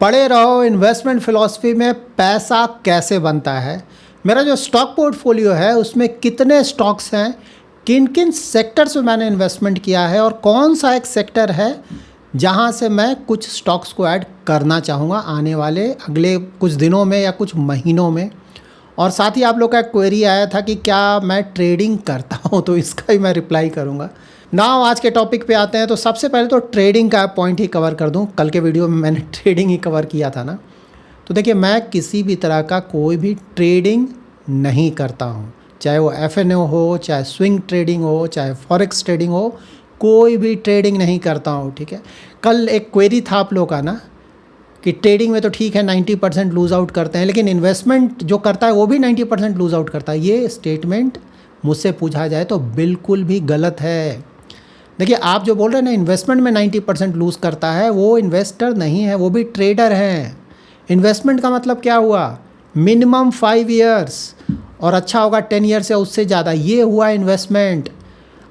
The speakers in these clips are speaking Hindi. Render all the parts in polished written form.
पढ़े रहो इन्वेस्टमेंट फ़िलॉसफी में पैसा कैसे बनता है। मेरा जो स्टॉक पोर्टफोलियो है उसमें कितने स्टॉक्स हैं, किन किन सेक्टर्स में मैंने इन्वेस्टमेंट किया है और कौन सा एक सेक्टर है जहां से मैं कुछ स्टॉक्स को ऐड करना चाहूँगा आने वाले अगले कुछ दिनों में या कुछ महीनों में। और साथ ही आप लोग का क्वेरी आया था कि क्या मैं ट्रेडिंग करता हूँ, तो इसका ही मैं रिप्लाई करूँगा। नाउ आज के टॉपिक पे आते हैं। तो सबसे पहले तो ट्रेडिंग का पॉइंट ही कवर कर दूं। कल के वीडियो में मैंने ट्रेडिंग ही कवर किया था ना। तो देखिए, मैं किसी भी तरह का कोई भी ट्रेडिंग नहीं करता हूं, चाहे वो एफएनओ हो, चाहे स्विंग ट्रेडिंग हो, चाहे फॉरेक्स ट्रेडिंग हो, कोई भी ट्रेडिंग नहीं करता हूं। ठीक है, कल एक क्वेरी था आप लोग का ना कि ट्रेडिंग में तो ठीक है 90% लूज़ आउट करते हैं, लेकिन इन्वेस्टमेंट जो करता है वो भी 90% लूज़ आउट करता है। ये स्टेटमेंट मुझसे पूछा जाए तो बिल्कुल भी गलत है। देखिए, आप जो बोल रहे हैं ना इन्वेस्टमेंट में 90% लूज़ करता है, वो इन्वेस्टर नहीं है, वो भी ट्रेडर हैं। इन्वेस्टमेंट का मतलब क्या हुआ? मिनिमम 5 इयर्स और अच्छा होगा 10 ईयर्स या उससे ज़्यादा, ये हुआ इन्वेस्टमेंट।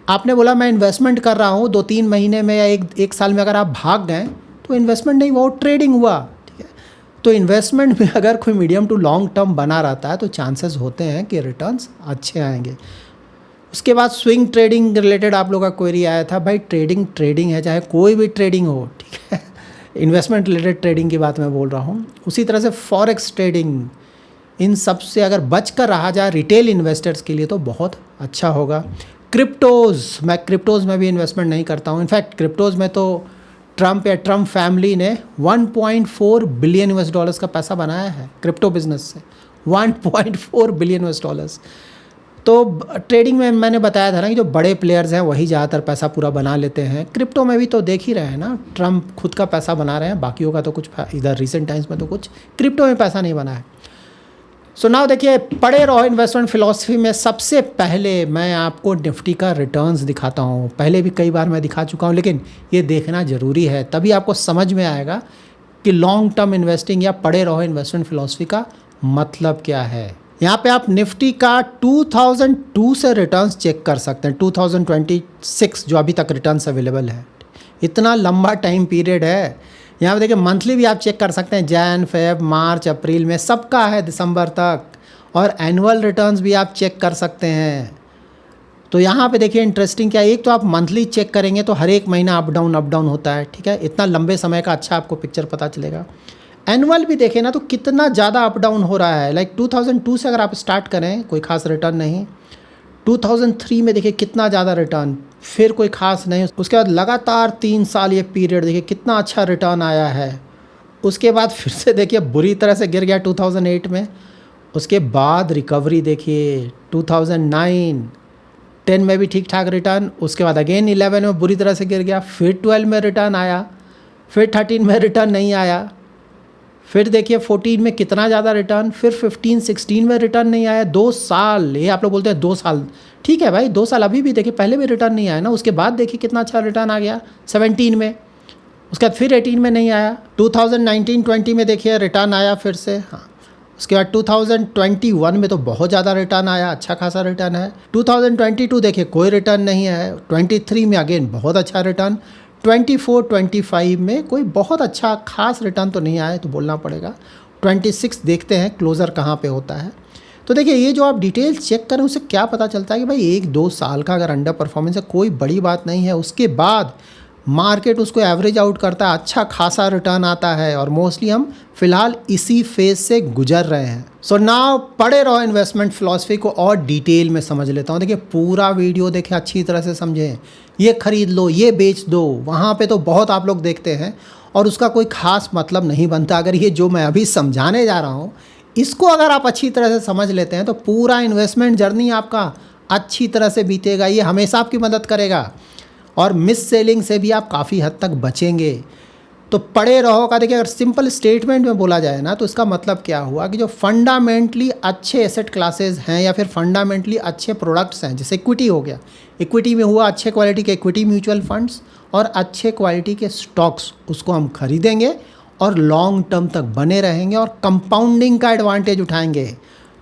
आपने बोला मैं इन्वेस्टमेंट कर रहा हूँ 2-3 महीने में या एक साल में अगर आप भाग गए तो इन्वेस्टमेंट नहीं, वो ट्रेडिंग हुआ। ठीक है, तो इन्वेस्टमेंट में अगर कोई मीडियम टू लॉन्ग टर्म बना रहता है तो चांसेस होते हैं कि रिटर्न्स अच्छे आएंगे। उसके बाद स्विंग ट्रेडिंग रिलेटेड आप लोगों का क्वेरी आया था। भाई ट्रेडिंग है, चाहे कोई भी ट्रेडिंग हो, ठीक है, इन्वेस्टमेंट रिलेटेड ट्रेडिंग की बात मैं बोल रहा हूँ। उसी तरह से फॉरेक्स ट्रेडिंग, इन सब से अगर बच कर रहा जाए रिटेल इन्वेस्टर्स के लिए तो बहुत अच्छा होगा। मैं क्रिप्टोज़ में भी इन्वेस्टमेंट नहीं करता हूँ। इनफैक्ट क्रिप्टोज़ में तो ट्रम्प फैमिली ने 1.4 बिलियन US डॉलर्स का पैसा बनाया है क्रिप्टो बिजनेस से। 1.4 बिलियन US डॉलर्स। तो ट्रेडिंग में मैंने बताया था ना कि जो बड़े प्लेयर्स हैं वही ज़्यादातर पैसा पूरा बना लेते हैं। क्रिप्टो में भी तो देख ही रहे हैं ना, ट्रम्प खुद का पैसा बना रहे हैं, बाकियों का तो कुछ इधर रिसेंट टाइम्स में तो कुछ क्रिप्टो में पैसा नहीं बना है। सो नाउ देखिए, पढ़े रहो इन्वेस्टमेंट फ़िलॉसफी में सबसे पहले मैं आपको निफ्टी का रिटर्न्स दिखाता हूँ। पहले भी कई बार मैं दिखा चुका हूँ, लेकिन ये देखना ज़रूरी है, तभी आपको समझ में आएगा कि लॉन्ग टर्म इन्वेस्टिंग या पढ़े रहो इन्वेस्टमेंट फ़िलॉसफी का मतलब क्या है। यहाँ पे आप निफ्टी का 2002 से रिटर्न्स चेक कर सकते हैं, 2026 जो अभी तक रिटर्न्स अवेलेबल है। इतना लंबा टाइम पीरियड है। यहाँ पे देखिए, मंथली भी आप चेक कर सकते हैं, जैन, फेब, मार्च, अप्रैल में सबका है, दिसंबर तक। और एनुअल रिटर्न्स भी आप चेक कर सकते हैं। तो यहाँ पे देखिए इंटरेस्टिंग क्या है, एक तो आप मंथली चेक करेंगे तो हर एक महीना अप डाउन होता है। ठीक है, इतना लंबे समय का अच्छा आपको पिक्चर पता चलेगा। एनुअल भी देखें ना तो कितना ज़्यादा अप डाउन हो रहा है। लाइक 2002 से अगर आप स्टार्ट करें, कोई खास रिटर्न नहीं। 2003 में देखिए कितना ज़्यादा रिटर्न, फिर कोई खास नहीं। उसके बाद लगातार 3 साल ये पीरियड देखिए कितना अच्छा रिटर्न आया है। उसके बाद फिर से देखिए बुरी तरह से गिर गया 2008 में। उसके बाद रिकवरी देखिए 2009, 10 में भी ठीक ठाक रिटर्न। उसके बाद अगेन 11 में बुरी तरह से गिर गया, फिर 12 में रिटर्न आया, फिर 13 में रिटर्न नहीं आया, फिर देखिए 14 में कितना ज़्यादा रिटर्न, फिर 15-16 में रिटर्न नहीं आया। 2 साल, ये आप लोग बोलते हैं 2 साल, ठीक है भाई 2 साल अभी भी देखिए, पहले भी रिटर्न नहीं आया ना। उसके बाद देखिए कितना अच्छा रिटर्न आ गया 17 में। उसके बाद फिर 18 में नहीं आया। 2019-20 में देखिए रिटर्न आया फिर से। हाँ, उसके बाद 2021 में तो बहुत ज़्यादा रिटर्न आया, अच्छा खासा रिटर्न है। 2022 देखिए कोई रिटर्न नहीं है। 23 में अगेन बहुत अच्छा रिटर्न। 24-25 में कोई बहुत अच्छा खास रिटर्न तो नहीं आया, तो बोलना पड़ेगा। 26 देखते हैं क्लोज़र कहाँ पे होता है। तो देखिए, ये जो आप डिटेल्स चेक करें उससे क्या पता चलता है कि भाई 1-2 साल का अगर अंडर परफॉर्मेंस है कोई बड़ी बात नहीं है। उसके बाद मार्केट उसको एवरेज आउट करता है, अच्छा खासा रिटर्न आता है, और मोस्टली हम फिलहाल इसी फेज से गुजर रहे हैं। सो नाउ पढ़े रहो इन्वेस्टमेंट फ़िलॉसफी को और डिटेल में समझ लेता हूँ। देखिए पूरा वीडियो देखें, अच्छी तरह से समझें। ये खरीद लो, ये बेच दो, वहाँ पे तो बहुत आप लोग देखते हैं और उसका कोई ख़ास मतलब नहीं बनता। अगर ये जो मैं अभी समझाने जा रहा हूँ इसको अगर आप अच्छी तरह से समझ लेते हैं तो पूरा इन्वेस्टमेंट जर्नी आपका अच्छी तरह से बीतेगा। ये हमेशा आपकी मदद करेगा और मिस सेलिंग से भी आप काफ़ी हद तक बचेंगे। तो पढ़े रहो का देखिए, अगर सिंपल स्टेटमेंट में बोला जाए ना तो इसका मतलब क्या हुआ कि जो फंडामेंटली अच्छे एसेट क्लासेस हैं या फिर फंडामेंटली अच्छे प्रोडक्ट्स हैं, जैसे इक्विटी हो गया, इक्विटी में हुआ अच्छे क्वालिटी के इक्विटी म्यूचुअल फंड्स और अच्छे क्वालिटी के स्टॉक्स, उसको हम खरीदेंगे और लॉन्ग टर्म तक बने रहेंगे और कंपाउंडिंग का एडवांटेज उठाएंगे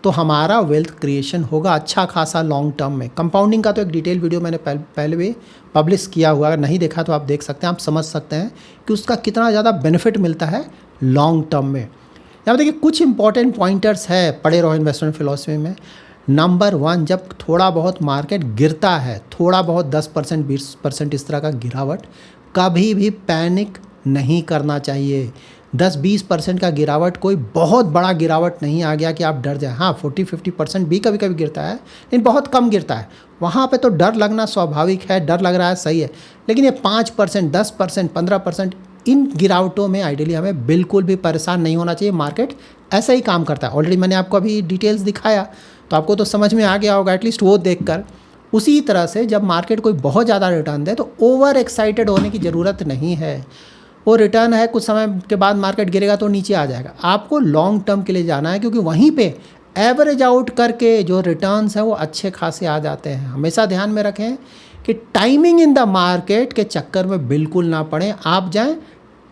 तो हमारा वेल्थ क्रिएशन होगा अच्छा खासा लॉन्ग टर्म में। कंपाउंडिंग का तो एक डिटेल वीडियो मैंने पहले भी पब्लिश किया हुआ, अगर नहीं देखा तो आप देख सकते हैं, आप समझ सकते हैं कि उसका कितना ज़्यादा बेनिफिट मिलता है लॉन्ग टर्म में। यहाँ देखिए कुछ इंपॉर्टेंट पॉइंटर्स है पड़े रहो इन्वेस्टमेंट फिलॉसफी में। नंबर 1, जब थोड़ा बहुत मार्केट गिरता है, थोड़ा बहुत 10% 20% इस तरह का गिरावट, कभी भी पैनिक नहीं करना चाहिए। 10-20% का गिरावट कोई बहुत बड़ा गिरावट नहीं आ गया कि आप डर जाए। हाँ, 40-50% भी कभी कभी गिरता है, लेकिन बहुत कम गिरता है। वहाँ पे तो डर लगना स्वाभाविक है, डर लग रहा है, सही है। लेकिन ये 5%, 10%, 15%, इन गिरावटों में आइडियली हमें बिल्कुल भी परेशान नहीं होना चाहिए। मार्केट ऐसा ही काम करता है। ऑलरेडी मैंने आपको अभी डिटेल्स दिखाया, तो आपको तो समझ में आ गया होगा एटलीस्ट वो देखकर। उसी तरह से जब मार्केट कोई बहुत ज़्यादा रिटर्न दे तो ओवर एक्साइटेड होने की ज़रूरत नहीं है। वो रिटर्न है, कुछ समय के बाद मार्केट गिरेगा तो नीचे आ जाएगा। आपको लॉन्ग टर्म के लिए जाना है, क्योंकि वहीं पे एवरेज आउट करके जो रिटर्न्स हैं वो अच्छे खासे आ जाते हैं। हमेशा ध्यान में रखें कि टाइमिंग इन द मार्केट के चक्कर में बिल्कुल ना पड़ें। आप जाएं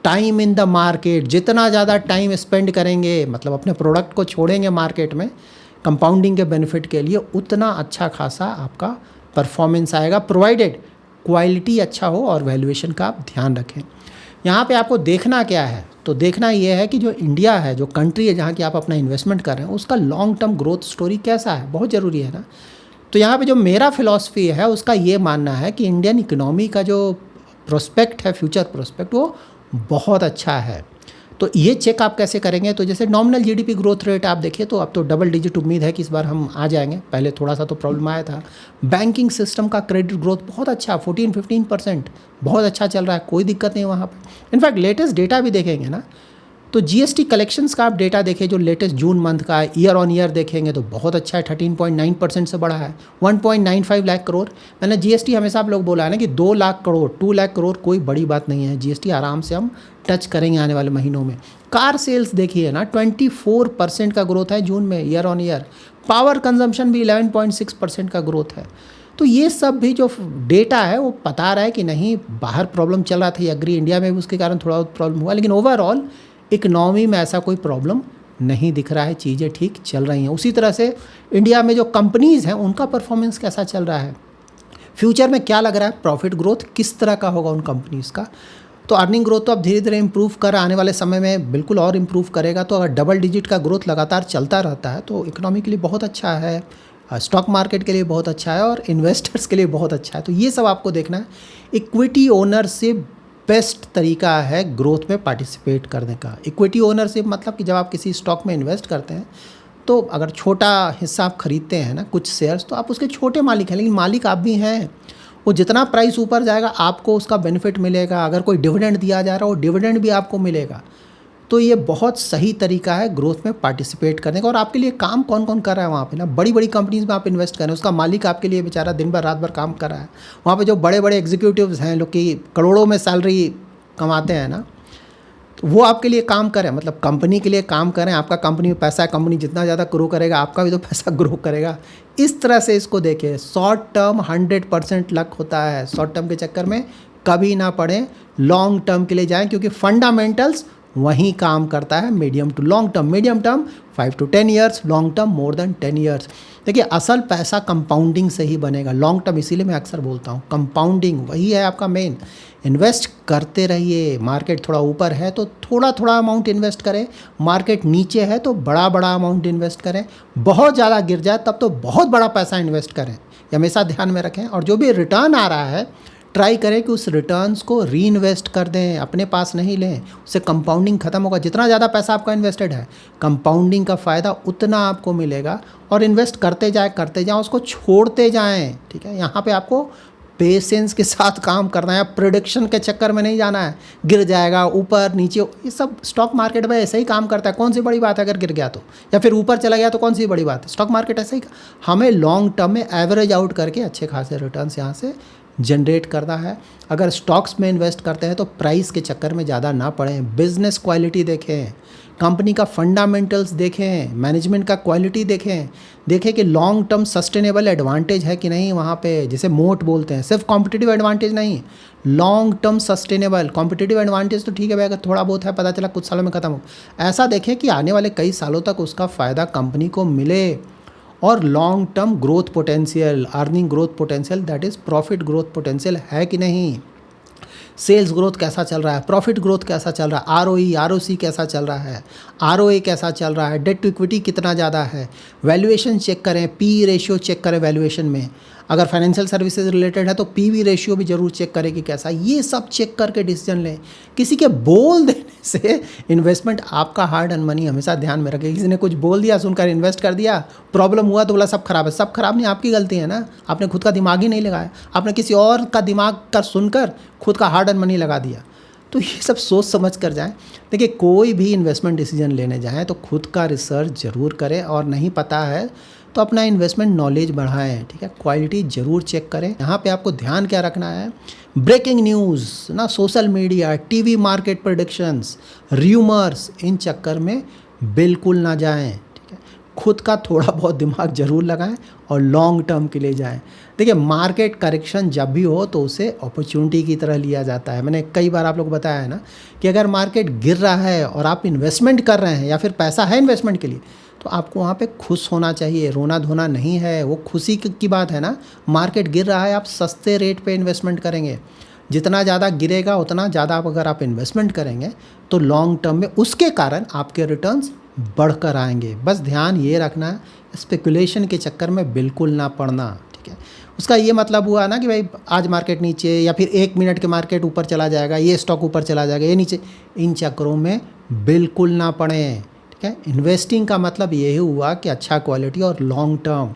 टाइम इन द मार्केट, जितना ज़्यादा टाइम स्पेंड करेंगे, मतलब अपने प्रोडक्ट को छोड़ेंगे मार्केट में कंपाउंडिंग के बेनिफिट के लिए, उतना अच्छा खासा आपका परफॉर्मेंस आएगा, प्रोवाइडेड क्वालिटी अच्छा हो और वैल्यूएशन का आप ध्यान रखें। यहाँ पे आपको देखना क्या है, तो देखना ये है कि जो इंडिया है, जो कंट्री है जहाँ की आप अपना इन्वेस्टमेंट कर रहे हैं, उसका लॉन्ग टर्म ग्रोथ स्टोरी कैसा है, बहुत ज़रूरी है ना। तो यहाँ पे जो मेरा फिलॉसफी है उसका ये मानना है कि इंडियन इकोनॉमी का जो प्रोस्पेक्ट है, फ्यूचर प्रोस्पेक्ट, वो बहुत अच्छा है। तो ये चेक आप कैसे करेंगे, तो जैसे नॉमिनल जीडीपी ग्रोथ रेट आप देखिए तो अब तो डबल डिजिट उम्मीद है कि इस बार हम आ जाएंगे। पहले थोड़ा सा तो प्रॉब्लम आया था। बैंकिंग सिस्टम का क्रेडिट ग्रोथ बहुत अच्छा, 14-15% बहुत अच्छा चल रहा है, कोई दिक्कत नहीं है वहाँ पे। इनफैक्ट लेटेस्ट डेटा भी देखेंगे ना, तो जीएसटी कलेक्शंस का आप डेटा देखें जो लेटेस्ट जून मंथ का है, ईयर ऑन ईयर देखेंगे तो बहुत अच्छा है, 13.9% से बढ़ा है, 1.95 लाख करोड़। मैंने जीएसटी हमेशा आप लोग बोला है ना कि 2 लाख करोड़, 2 लाख करोड़ कोई बड़ी बात नहीं है। जीएसटी आराम से हम टच करेंगे आने वाले महीनों में। कार सेल्स देखिए ना, 24% का ग्रोथ है जून में year on year. Power consumption भी 11.6% का ग्रोथ है। तो ये सब भी जो डेटा है वो बता रहा है कि नहीं, बाहर प्रॉब्लम चल रहा था, ये अग्री इंडिया में भी उसके कारण थोड़ा बहुत प्रॉब्लम हुआ, लेकिन ओवरऑल इकनॉमी में ऐसा कोई प्रॉब्लम नहीं दिख रहा है, चीज़ें ठीक चल रही हैं। उसी तरह से इंडिया में जो कंपनीज़ हैं उनका परफॉर्मेंस कैसा चल रहा है, फ्यूचर में क्या लग रहा है, प्रॉफिट ग्रोथ किस तरह का होगा उन कंपनीज़ का। तो अर्निंग ग्रोथ तो अब धीरे धीरे इंप्रूव कर आने वाले समय में बिल्कुल और इंप्रूव करेगा। तो अगर डबल डिजिट का ग्रोथ लगातार चलता रहता है तो इकोनॉमी के लिए बहुत अच्छा है, स्टॉक मार्केट के लिए बहुत अच्छा है और इन्वेस्टर्स के लिए बहुत अच्छा है। तो ये सब आपको देखना है। इक्विटी ओनरशिप बेस्ट तरीका है ग्रोथ में पार्टिसिपेट करने का। इक्विटी ओनरशिप मतलब कि जब आप किसी स्टॉक में इन्वेस्ट करते हैं तो अगर छोटा हिस्सा आप खरीदते हैं ना, कुछ शेयर्स, तो आप उसके छोटे मालिक हैं, लेकिन मालिक आप भी हैं। वो जितना प्राइस ऊपर जाएगा आपको उसका बेनिफिट मिलेगा। अगर कोई डिविडेंड दिया जा रहा है वो डिविडेंड भी आपको मिलेगा। तो ये बहुत सही तरीका है ग्रोथ में पार्टिसिपेट करने का। और आपके लिए काम कौन कौन कर रहा है वहाँ पे ना, बड़ी बड़ी कंपनीज़ में आप इन्वेस्ट करें, उसका मालिक आपके लिए बेचारा दिन भर रात भर काम कर रहा है। वहाँ पे जो बड़े बड़े एग्जीक्यूटिव्स हैं, लोग की करोड़ों में सैलरी कमाते हैं ना, तो वो आपके लिए काम करें, मतलब कंपनी के लिए काम करें। आपका कंपनी में पैसा है, कंपनी जितना ज़्यादा ग्रो करेगा आपका भी तो पैसा ग्रो करेगा। इस तरह से इसको देखें। शॉर्ट टर्म 100% लक होता है, शॉर्ट टर्म के चक्कर में कभी ना पड़ें, लॉन्ग टर्म के लिए जाएं, क्योंकि फंडामेंटल्स वहीं काम करता है। Medium to long term, medium term 5 to 10 years, long term more than 10 years. देखिए असल पैसा कंपाउंडिंग से ही बनेगा, लॉन्ग टर्म, इसीलिए मैं अक्सर बोलता हूँ कंपाउंडिंग वही है आपका मेन। इन्वेस्ट करते रहिए। मार्केट थोड़ा ऊपर है तो थोड़ा थोड़ा अमाउंट इन्वेस्ट करें, मार्केट नीचे है तो बड़ा बड़ा अमाउंट इन्वेस्ट करें, बहुत ज़्यादा गिर जाए तब तो बहुत बड़ा पैसा इन्वेस्ट करें, ये हमेशा ध्यान में रखें। और जो भी रिटर्न आ रहा है ट्राई करें कि उस रिटर्न्स को री इन्वेस्ट कर दें, अपने पास नहीं लें, उससे कंपाउंडिंग खत्म होगा। जितना ज़्यादा पैसा आपका इन्वेस्टेड है, कंपाउंडिंग का फ़ायदा उतना आपको मिलेगा। और इन्वेस्ट करते जाएं, उसको छोड़ते जाएं, ठीक है। यहाँ पे आपको पेशेंस के साथ काम करना है, प्रेडिक्शन के चक्कर में नहीं जाना है, गिर जाएगा ऊपर नीचे, ये सब स्टॉक मार्केट में ऐसे ही काम करता है। कौन सी बड़ी बात है अगर गिर गया तो, या फिर ऊपर चला गया तो कौन सी बड़ी बात है। स्टॉक मार्केट ऐसे ही, हमें लॉन्ग टर्म में एवरेज आउट करके अच्छे खासे रिटर्न्स यहाँ से जनरेट करना है। अगर स्टॉक्स में इन्वेस्ट करते हैं तो प्राइस के चक्कर में ज़्यादा ना पड़ें, बिजनेस क्वालिटी देखें, कंपनी का फंडामेंटल्स देखें, मैनेजमेंट का क्वालिटी देखें कि लॉन्ग टर्म सस्टेनेबल एडवांटेज है कि नहीं वहाँ पे, जिसे मोट बोलते हैं। सिर्फ कॉम्पिटिटिव एडवांटेज नहीं, long term sustainable. Competitive advantage तो ठीक है भाई, अगर थोड़ा बहुत है, पता चला कुछ सालों में ख़त्म हो, ऐसा देखें कि आने वाले कई सालों तक उसका फ़ायदा कंपनी को मिले। और long term growth potential, earning growth potential, that is profit growth potential है कि नहीं। सेल्स ग्रोथ कैसा चल रहा है, प्रॉफिट ग्रोथ कैसा चल रहा है, आरओई आरओसी कैसा चल रहा है, आरओए कैसा चल रहा है, डेट टू इक्विटी कितना ज़्यादा है, वैल्यूएशन चेक करें, पी रेशियो चेक करें वैल्यूएशन में। अगर फाइनेंशियल सर्विसेज रिलेटेड है तो पीवी रेशियो भी जरूर चेक करें कि कैसा, ये सब चेक करके डिसीजन लें। किसी के बोल देने से इन्वेस्टमेंट, आपका हार्ड एंड मनी हमेशा ध्यान में रखें। किसी ने कुछ बोल दिया, सुनकर इन्वेस्ट कर दिया, प्रॉब्लम हुआ तो बोला सब खराब है। सब खराब नहीं, आपकी गलती है ना, आपने खुद का दिमाग ही नहीं लगाया, आपने किसी और का दिमाग का सुनकर खुद का हार्ड एंड मनी लगा दिया। तो ये सब सोच समझ कर जाएं। देखिए, कोई भी इन्वेस्टमेंट डिसीजन लेने जाएं तो खुद का रिसर्च ज़रूर करें, और नहीं पता है तो अपना इन्वेस्टमेंट नॉलेज बढ़ाएं, ठीक है। क्वालिटी ज़रूर चेक करें। यहाँ पे आपको ध्यान क्या रखना है, ब्रेकिंग न्यूज़ ना, social media, TV market predictions, rumours, इन चक्कर में बिल्कुल ना जाएं, ठीक है। खुद का थोड़ा बहुत दिमाग ज़रूर लगाएं और लॉन्ग टर्म के लिए जाएं। देखिए, मार्केट करेक्शन जब भी हो तो उसे अपॉर्चुनिटी की तरह लिया जाता है। मैंने कई बार आप लोग को बताया है ना कि अगर मार्केट गिर रहा है और आप इन्वेस्टमेंट कर रहे हैं या फिर पैसा है इन्वेस्टमेंट के लिए, तो आपको वहाँ पे खुश होना चाहिए, रोना धोना नहीं है। वो खुशी की बात है ना। मार्केट गिर रहा है, आप सस्ते रेट पे इन्वेस्टमेंट करेंगे, जितना ज़्यादा गिरेगा उतना ज़्यादा अगर आप इन्वेस्टमेंट करेंगे तो लॉन्ग टर्म में उसके कारण आपके रिटर्न्स बढ़कर आएंगे। बस ध्यान ये रखना है, स्पेकुलेशन के चक्कर में बिल्कुल ना पड़ना, ठीक है। उसका ये मतलब हुआ ना कि भाई आज मार्केट नीचे, या फिर 1 मिनट के मार्केट ऊपर चला जाएगा, ये स्टॉक ऊपर चला जाएगा, ये नीचे, इन चक्करों में बिल्कुल ना पड़ें, ठीक है। इन्वेस्टिंग का मतलब यही हुआ कि अच्छा क्वालिटी और लॉन्ग टर्म,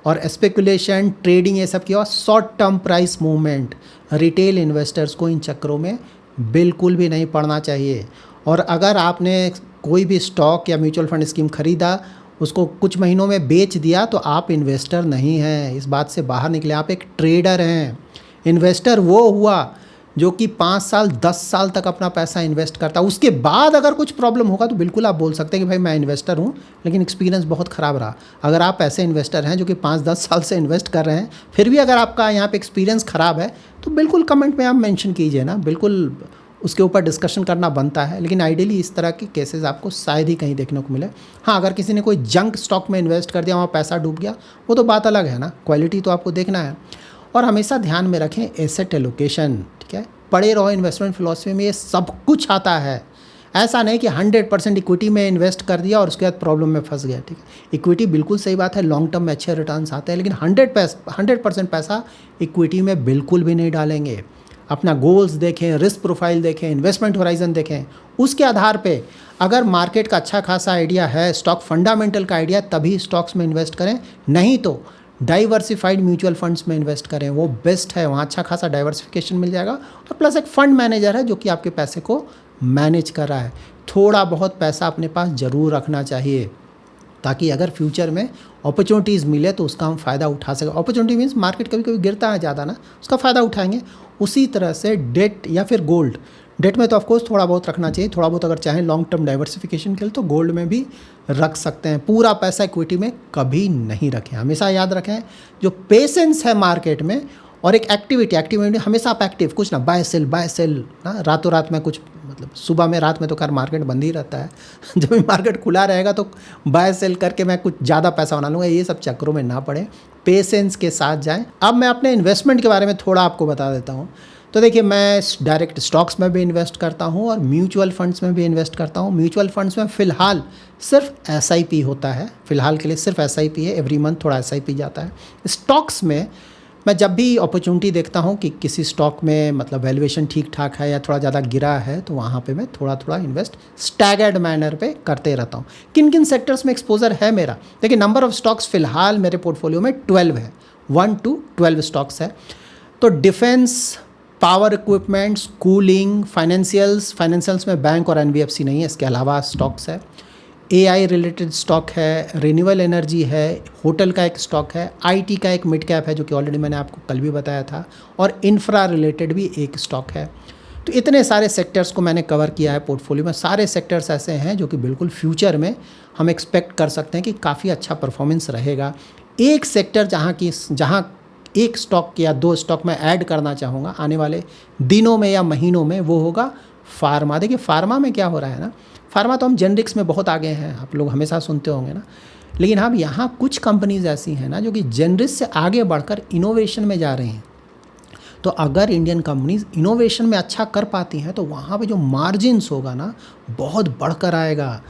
और स्पेकुलेशन, ट्रेडिंग, ये सब किया, short term price movement. Retail investors को इन चक्करों में बिल्कुल भी नहीं पड़ना चाहिए। और अगर आपने कोई भी स्टॉक या म्यूचुअल फंड स्कीम खरीदा, उसको कुछ महीनों में बेच दिया, तो आप इन्वेस्टर नहीं हैं। इस बात से बाहर निकले, आप एक ट्रेडर हैं। इन्वेस्टर वो हुआ जो कि 5 साल 10 साल तक अपना पैसा इन्वेस्ट करता है। उसके बाद अगर कुछ प्रॉब्लम होगा तो बिल्कुल आप बोल सकते हैं कि भाई मैं इन्वेस्टर हूँ लेकिन एक्सपीरियंस बहुत ख़राब रहा। अगर आप ऐसे इन्वेस्टर हैं जो कि 5-10 साल से इन्वेस्ट कर रहे हैं, फिर भी अगर आपका यहाँ पे एक्सपीरियंस ख़राब है, तो बिल्कुल कमेंट में आप मेंशन कीजिए ना, बिल्कुल उसके ऊपर डिस्कशन करना बनता है। लेकिन आइडियली इस तरह के केसेस आपको शायद ही कहीं देखने को मिले। हाँ, अगर किसी ने कोई जंक स्टॉक में इन्वेस्ट कर दिया, वहाँ पैसा डूब गया, वो तो बात अलग है ना। क्वालिटी तो आपको देखना है। और हमेशा ध्यान में रखें एसेट एलोकेशन, ठीक है। पड़े रहो, इन्वेस्टमेंट फिलॉसफी में ये सब कुछ आता है। ऐसा नहीं कि 100% इक्विटी में इन्वेस्ट कर दिया और उसके बाद प्रॉब्लम में फंस गया, ठीक है। इक्विटी बिल्कुल सही बात है, लॉन्ग टर्म में अच्छे रिटर्न्स आते हैं, लेकिन 100% पैसा इक्विटी में बिल्कुल भी नहीं डालेंगे। अपना गोल्स देखें, रिस्क प्रोफाइल देखें, इन्वेस्टमेंट होराइजन देखें, उसके आधार पे अगर मार्केट का अच्छा खासा आइडिया है, स्टॉक फंडामेंटल का आइडिया, तभी स्टॉक्स में इन्वेस्ट करें। नहीं तो डाइवर्सिफाइड म्यूचुअल फंड्स में इन्वेस्ट करें, वो बेस्ट है। वहाँ अच्छा खासा डाइवर्सिफिकेशन मिल जाएगा, और प्लस एक फंड मैनेजर है जो कि आपके पैसे को मैनेज कर रहा है। थोड़ा बहुत पैसा अपने पास ज़रूर रखना चाहिए, ताकि अगर फ्यूचर में अपॉर्चुनिटीज़ मिले तो उसका हम फ़ायदा उठा सकें। अपॉर्चुनिटी मीन्स मार्केट कभी कभी गिरता है ज़्यादा ना, उसका फ़ायदा उठाएंगे। उसी तरह से डेट या फिर गोल्ड, डेट में तो ऑफकोर्स थोड़ा बहुत रखना चाहिए, थोड़ा बहुत अगर चाहें लॉन्ग टर्म डाइवर्सिफिकेशन के लिए तो गोल्ड में भी रख सकते हैं। पूरा पैसा इक्विटी में कभी नहीं रखें। हमेशा याद रखें, जो पेशेंस है मार्केट में, और एक एक्टिविटी हमेशा आप एक्टिव, कुछ ना बाय सेल ना, रातों रात में कुछ, मतलब सुबह में, रात में तो खैर मार्केट बंद ही रहता है जब भी मार्केट खुला रहेगा तो बाय सेल करके मैं कुछ ज़्यादा पैसा बना लूँगा, ये सब चक्करों में ना पड़े, पेशेंस के साथ जाएं। अब मैं अपने इन्वेस्टमेंट के बारे में थोड़ा आपको बता देता हूँ। तो देखिए, मैं डायरेक्ट स्टॉक्स में भी इन्वेस्ट करता हूँ और म्यूचुअल फंड्स में भी इन्वेस्ट करता हूँ। म्यूचुअल फंड्स में फ़िलहाल सिर्फ SIP होता है, फ़िलहाल के लिए सिर्फ SIP है, एवरी मंथ थोड़ा SIP जाता है। स्टॉक्स में मैं जब भी अपॉर्चुनिटी देखता हूँ कि किसी स्टॉक में मतलब वैल्यूएशन ठीक ठाक है या थोड़ा ज़्यादा गिरा है, तो वहाँ पे मैं थोड़ा थोड़ा इन्वेस्ट स्टैगर्ड मैनर पे करते रहता हूँ। किन किन सेक्टर्स में एक्सपोजर है मेरा, देखिए नंबर ऑफ़ स्टॉक्स फ़िलहाल मेरे पोर्टफोलियो में 12 है, 1 to 12 स्टॉक्स है। तो defence, power equipments, cooling, financials में बैंक और NBFC नहीं है, इसके अलावा स्टॉक्स है। AI रिलेटेड स्टॉक है, रिन्यूएबल एनर्जी है, होटल का एक स्टॉक है, IT का एक मिड कैप है जो कि ऑलरेडी मैंने आपको कल भी बताया था, और इंफ्रा रिलेटेड भी एक स्टॉक है। तो इतने सारे सेक्टर्स को मैंने कवर किया है पोर्टफोलियो में। सारे सेक्टर्स ऐसे हैं जो कि बिल्कुल फ्यूचर में हम एक्सपेक्ट कर सकते हैं कि काफ़ी अच्छा परफॉर्मेंस रहेगा। एक सेक्टर जहाँ एक स्टॉक या 2 स्टॉक मैं ऐड करना चाहूँगा आने वाले दिनों में या महीनों में, वो होगा फार्मा। देखिए फार्मा में क्या हो रहा है ना, फार्मा तो हम जेनरिक्स में बहुत आगे हैं, आप लोग हमेशा सुनते होंगे ना, लेकिन हम यहाँ कुछ कंपनीज ऐसी हैं ना जो कि जेनरिक्स से आगे बढ़कर इनोवेशन में जा रही हैं। तो अगर इंडियन कंपनीज इनोवेशन में अच्छा कर पाती हैं तो वहाँ पे जो मार्जिन्स होगा ना बहुत बढ़कर आएगा।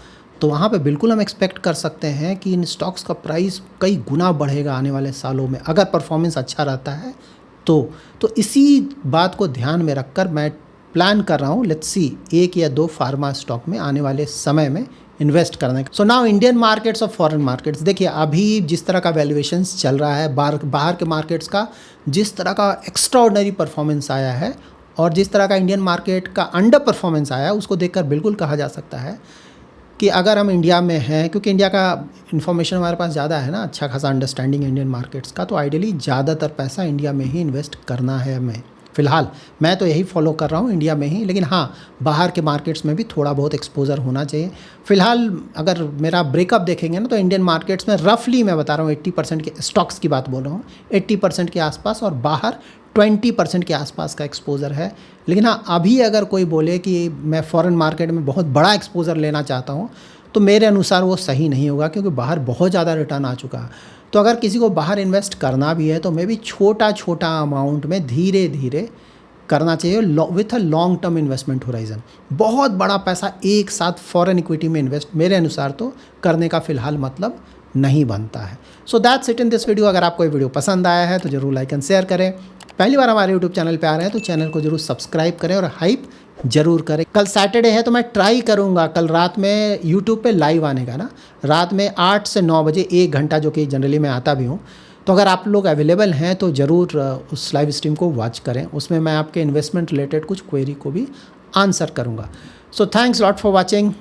तो वहाँ पे बिल्कुल हम एक्सपेक्ट कर सकते हैं कि इन स्टॉक्स का प्राइस कई गुना बढ़ेगा आने वाले सालों में, अगर परफॉर्मेंस अच्छा रहता है तो इसी बात को ध्यान में रखकर मैं प्लान कर रहा हूँ, लेट्स सी, 1 या 2 फार्मा स्टॉक में आने वाले समय में इन्वेस्ट करने का। सो नाउ इंडियन मार्केट्स और फॉरेन मार्केट्स, देखिए अभी जिस तरह का वैल्यूएशंस चल रहा है, बाहर के मार्केट्स का जिस तरह का एक्स्ट्राऑर्डिनरी परफॉर्मेंस आया है और जिस तरह का इंडियन मार्केट का अंडर परफॉर्मेंस आया है, उसको देखकर बिल्कुल कहा जा सकता है कि अगर हम इंडिया में हैं, क्योंकि इंडिया का इन्फॉर्मेशन हमारे पास ज़्यादा है ना, अच्छा खासा अंडरस्टैंडिंग इंडियन मार्केट्स का, तो आइडियली ज़्यादातर पैसा इंडिया में ही इन्वेस्ट करना है हमें। फ़िलहाल मैं तो यही फॉलो कर रहा हूँ इंडिया में ही, लेकिन हाँ बाहर के मार्केट्स में भी थोड़ा बहुत एक्सपोजर होना चाहिए। फ़िलहाल अगर मेरा ब्रेकअप देखेंगे ना तो इंडियन मार्केट्स में रफली मैं बता रहा हूँ 80% के स्टॉक्स की बात बोल रहा हूँ, 80% के आसपास, और बाहर 20% के आसपास का एक्सपोजर है। लेकिन हाँ अभी अगर कोई बोले कि मैं फ़ॉरेन मार्केट में बहुत बड़ा एक्सपोजर लेना चाहता हूँ तो मेरे अनुसार वो सही नहीं होगा, क्योंकि बाहर बहुत ज़्यादा रिटर्न आ चुका है। तो अगर किसी को बाहर इन्वेस्ट करना भी है तो मे भी छोटा छोटा अमाउंट में धीरे धीरे करना चाहिए with a long term investment horizon. बहुत बड़ा पैसा एक साथ फॉरेन इक्विटी में इन्वेस्ट मेरे अनुसार तो करने का फ़िलहाल मतलब नहीं बनता है। So that's it in this video. अगर आपको ये वीडियो पसंद आया है तो ज़रूर लाइक एंड शेयर करें। पहली बार हमारे यूट्यूब चैनल पे आ रहे हैं तो चैनल को जरूर सब्सक्राइब करें और हाइप जरूर करें। कल सैटरडे है तो मैं ट्राई करूँगा कल रात में यूट्यूब पे लाइव आने का ना, रात में 8 से 9 बजे 1 घंटा, जो कि जनरली मैं आता भी हूँ। तो अगर आप लोग अवेलेबल हैं तो ज़रूर उस लाइव स्ट्रीम को वॉच करें, उसमें मैं आपके इन्वेस्टमेंट रिलेटेड कुछ क्वेरी को भी आंसर करूँगा। So thanks lot for watching.